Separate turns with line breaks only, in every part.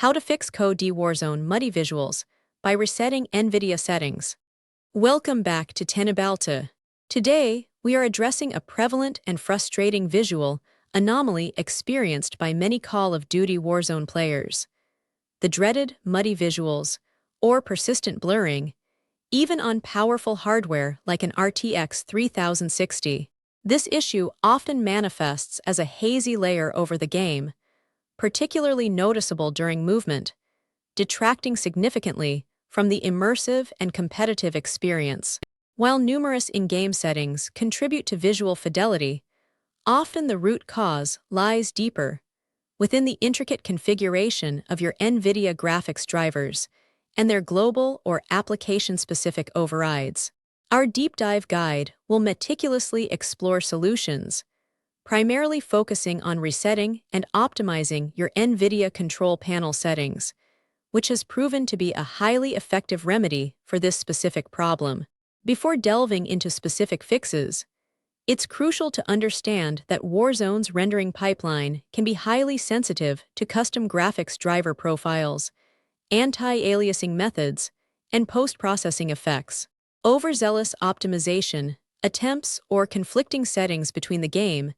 How to fix CoD Warzone muddy visuals by resetting NVIDIA settings. Welcome back to Tenebalta. Today, we are addressing a prevalent and frustrating visual anomaly experienced by many Call of Duty Warzone players. The dreaded muddy visuals, or persistent blurring, even on powerful hardware like an RTX 3060. This issue often manifests as a hazy layer over the game, particularly noticeable during movement, detracting significantly from the immersive and competitive experience. While numerous in-game settings contribute to visual fidelity, often the root cause lies deeper, within the intricate configuration of your NVIDIA graphics drivers and their global or application-specific overrides. Our deep dive guide will meticulously explore solutions, primarily focusing on resetting and optimizing your NVIDIA control panel settings, which has proven to be a highly effective remedy for this specific problem. Before delving into specific fixes, it's crucial to understand that Warzone's rendering pipeline can be highly sensitive to custom graphics driver profiles, anti-aliasing methods, and post-processing effects. Overzealous optimization, attempts or conflicting settings between the game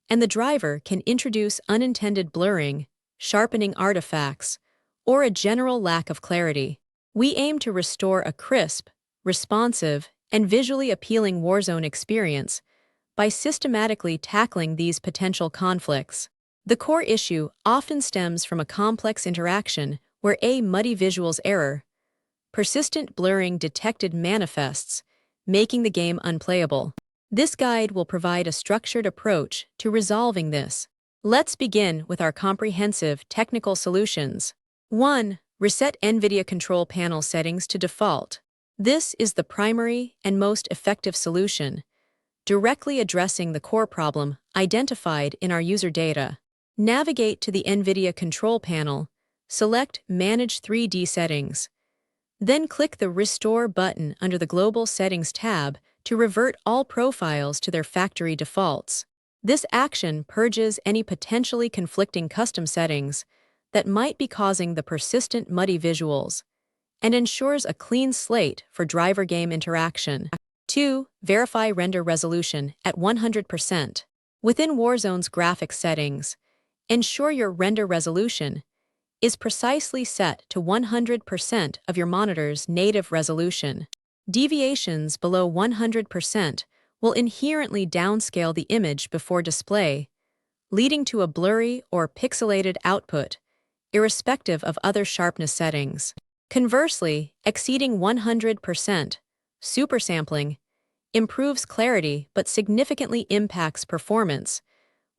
and the driver can introduce unintended blurring, sharpening artifacts, or a general lack of clarity. We aim to restore a crisp, responsive, and visually appealing Warzone experience by systematically tackling these potential conflicts. The core issue often stems from a complex interaction where a muddy visuals error, persistent blurring detected manifests, making the game unplayable. This guide will provide a structured approach to resolving this. Let's begin with our comprehensive technical solutions. 1. Reset NVIDIA control panel settings to default. This is the primary and most effective solution, directly addressing the core problem identified in our user data. Navigate to the NVIDIA control panel, select Manage 3D Settings. Then click the Restore button under the Global Settings tab to revert all profiles to their factory defaults. This action purges any potentially conflicting custom settings that might be causing the persistent muddy visuals and ensures a clean slate for driver-game interaction. 2. Verify render resolution at 100%. Within Warzone's graphics settings, ensure your render resolution is precisely set to 100% of your monitor's native resolution. Deviations below 100% will inherently downscale the image before display, leading to a blurry or pixelated output, irrespective of other sharpness settings. Conversely, exceeding 100%, supersampling, improves clarity but significantly impacts performance,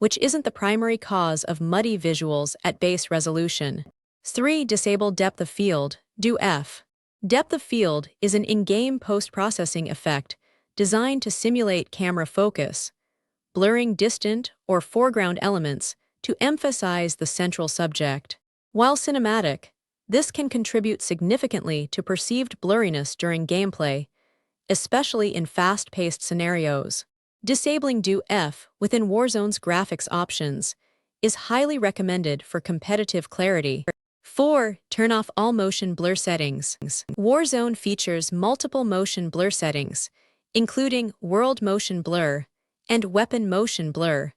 which isn't the primary cause of muddy visuals at base resolution. 3. Disable depth of field, DOF. Depth of field is an in-game post-processing effect designed to simulate camera focus, blurring distant or foreground elements to emphasize the central subject. While cinematic, this can contribute significantly to perceived blurriness during gameplay, especially in fast-paced scenarios. Disabling DOF within Warzone's graphics options is highly recommended for competitive clarity. 4. Turn off all motion blur settings. Warzone features multiple motion blur settings, including world motion blur and weapon motion blur,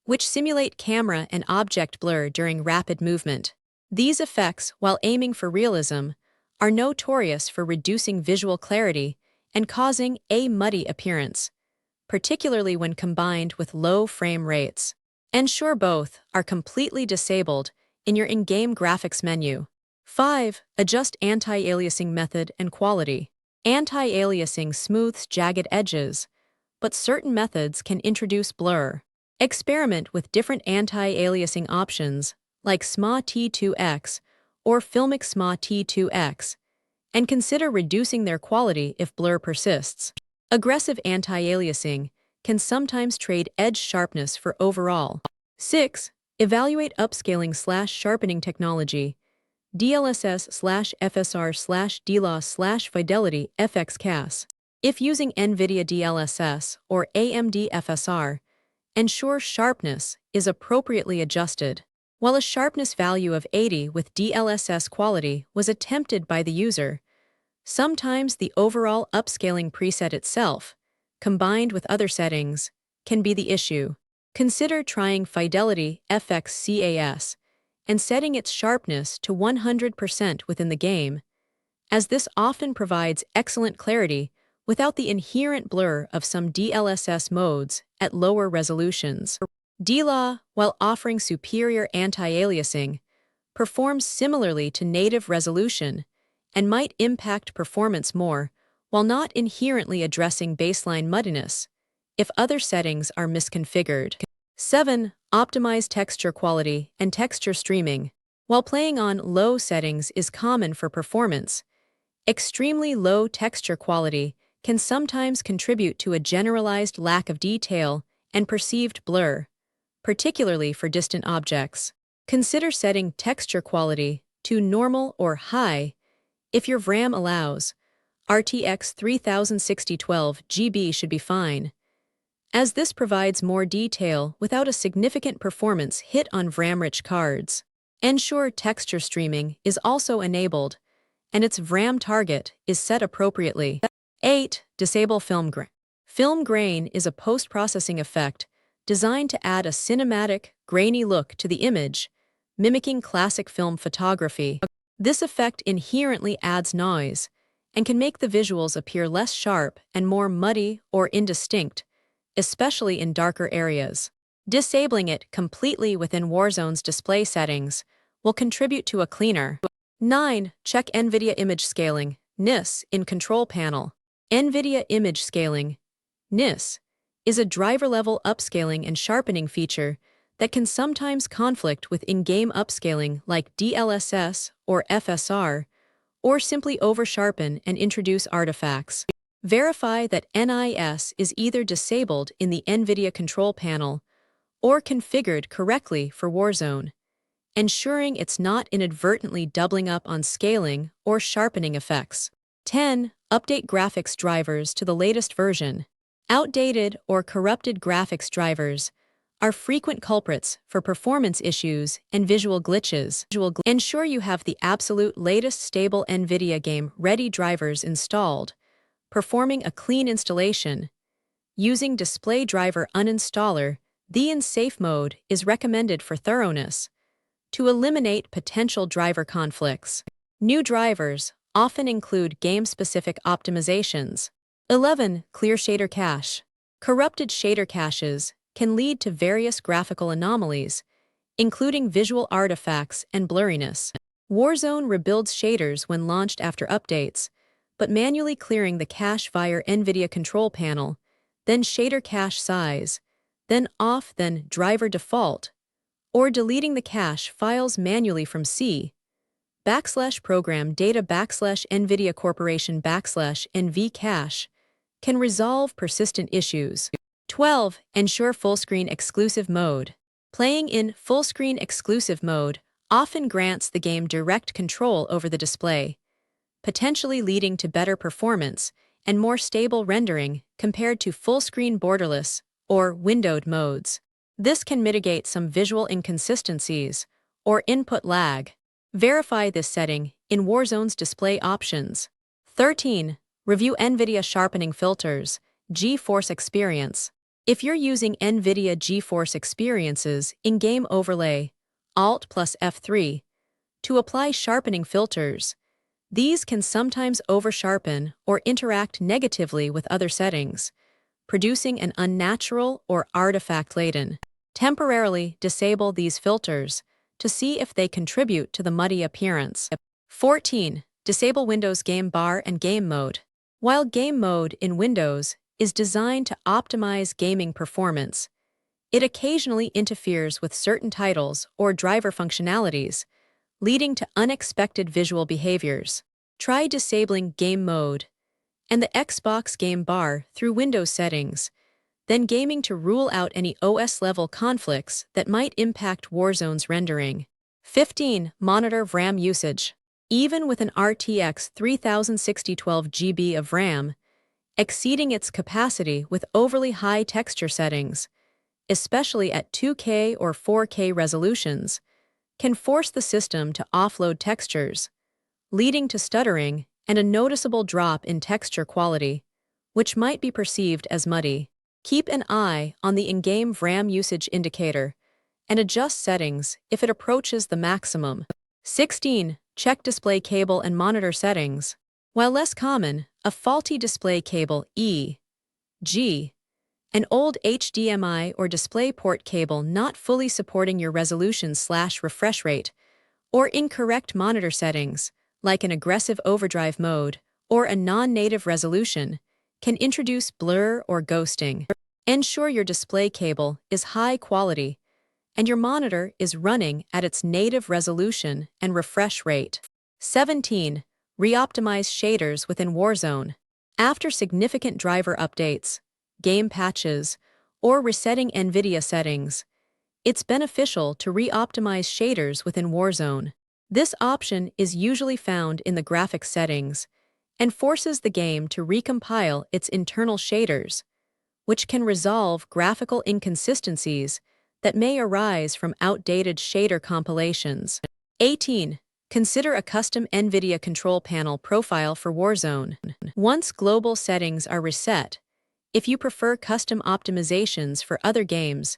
which simulate camera and object blur during rapid movement. These effects, while aiming for realism, are notorious for reducing visual clarity and causing a muddy appearance, particularly when combined with low frame rates. Ensure both are completely disabled in your in-game graphics menu. 5. Adjust anti-aliasing method and quality. Anti-aliasing smooths jagged edges, but certain methods can introduce blur. Experiment with different anti-aliasing options like SMA T2X or Filmic SMA T2X, and consider reducing their quality if blur persists. Aggressive anti-aliasing can sometimes trade edge sharpness for overall. 6. Evaluate upscaling/sharpening technology, DLSS/FSR/DLOS/Fidelity FXCAS. If using NVIDIA DLSS or AMD FSR, ensure sharpness is appropriately adjusted. While a sharpness value of 80 with DLSS quality was attempted by the user, sometimes the overall upscaling preset itself, combined with other settings, can be the issue. Consider trying Fidelity FX and setting its sharpness to 100% within the game, as this often provides excellent clarity without the inherent blur of some DLSS modes at lower resolutions. DLA, while offering superior anti-aliasing, performs similarly to native resolution and might impact performance more while not inherently addressing baseline muddiness if other settings are misconfigured. 7. Optimize texture quality and texture streaming. While playing on low settings is common for performance, extremely low texture quality can sometimes contribute to a generalized lack of detail and perceived blur, particularly for distant objects. Consider setting texture quality to normal or high if your VRAM allows. RTX 3060 GB should be fine, as this provides more detail without a significant performance hit on VRAM-rich cards. Ensure texture streaming is also enabled, and its VRAM target is set appropriately. 8. Disable film grain. Film grain is a post-processing effect designed to add a cinematic, grainy look to the image, mimicking classic film photography. This effect inherently adds noise and can make the visuals appear less sharp and more muddy or indistinct, especially in darker areas. Disabling it completely within Warzone's display settings will contribute to a cleaner. 9. Check NVIDIA Image Scaling (NIS) in Control Panel. NVIDIA Image Scaling (NIS) is a driver-level upscaling and sharpening feature that can sometimes conflict with in-game upscaling like DLSS or FSR, or simply over-sharpen and introduce artifacts. Verify that NIS is either disabled in the NVIDIA control panel or configured correctly for Warzone, ensuring it's not inadvertently doubling up on scaling or sharpening effects. 10. Update graphics drivers to the latest version. Outdated or corrupted graphics drivers are frequent culprits for performance issues and visual glitches. Ensure you have the absolute latest stable NVIDIA game-ready drivers installed, performing a clean installation. Using Display Driver Uninstaller, the in safe mode is recommended for thoroughness, to eliminate potential driver conflicts. New drivers often include game-specific optimizations. 11. Clear shader cache. Corrupted shader caches can lead to various graphical anomalies, including visual artifacts and blurriness. Warzone rebuilds shaders when launched after updates, but manually clearing the cache via NVIDIA control panel, then shader cache size, then off, then driver default, or deleting the cache files manually from /program data /NVIDIA Corporation /NV cache can resolve persistent issues. 12. Ensure Fullscreen exclusive mode. Playing in Fullscreen exclusive mode often grants the game direct control over the display, potentially leading to better performance and more stable rendering compared to full-screen borderless or windowed modes. This can mitigate some visual inconsistencies or input lag. Verify this setting in Warzone's display options. 13. Review NVIDIA Sharpening Filters, GeForce Experience. If you're using NVIDIA GeForce Experience's in-game overlay, Alt plus F3, to apply sharpening filters, these can sometimes over-sharpen or interact negatively with other settings, producing an unnatural or artifact-laden. Temporarily disable these filters to see if they contribute to the muddy appearance. 14. Disable Windows Game Bar and Game Mode. While Game Mode in Windows is designed to optimize gaming performance, it occasionally interferes with certain titles or driver functionalities, leading to unexpected visual behaviors. Try disabling Game Mode and the Xbox Game Bar through Windows settings, then gaming to rule out any OS-level conflicts that might impact Warzone's rendering. 15. Monitor VRAM usage. Even with an RTX 3060 GB of RAM, exceeding its capacity with overly high texture settings, especially at 2K or 4K resolutions, can force the system to offload textures, leading to stuttering and a noticeable drop in texture quality, which might be perceived as muddy. Keep an eye on the in-game VRAM usage indicator and adjust settings if it approaches the maximum. 16. Check display cable and monitor settings. While less common, a faulty display cable e.g., an old HDMI or DisplayPort cable not fully supporting your resolution/refresh rate, or incorrect monitor settings, like an aggressive overdrive mode or a non-native resolution, can introduce blur or ghosting. Ensure your display cable is high quality and your monitor is running at its native resolution and refresh rate. 17. Reoptimize shaders within Warzone. After significant driver updates, game patches, or resetting NVIDIA settings, it's beneficial to reoptimize shaders within Warzone. This option is usually found in the graphics settings and forces the game to recompile its internal shaders, which can resolve graphical inconsistencies that may arise from outdated shader compilations. 18. Consider a custom NVIDIA control panel profile for Warzone. Once global settings are reset, if you prefer custom optimizations for other games,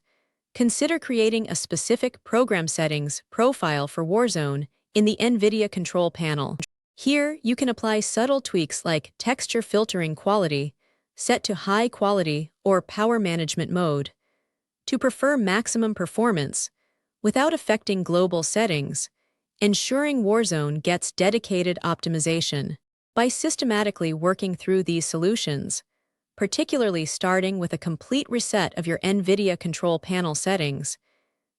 consider creating a specific program settings profile for Warzone in the NVIDIA control panel. Here, you can apply subtle tweaks like texture filtering quality, set to high quality or power management mode, to prefer maximum performance without affecting global settings, ensuring Warzone gets dedicated optimization. By systematically working through these solutions, particularly starting with a complete reset of your NVIDIA control panel settings,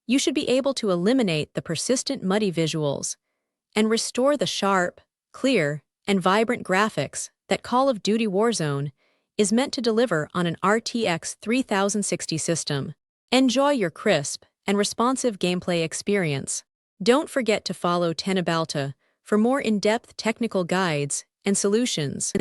you should be able to eliminate the persistent muddy visuals and restore the sharp, clear, and vibrant graphics that Call of Duty Warzone is meant to deliver on an RTX 3060 system. Enjoy your crisp and responsive gameplay experience. Don't forget to follow Tenabalta for more in-depth technical guides and solutions.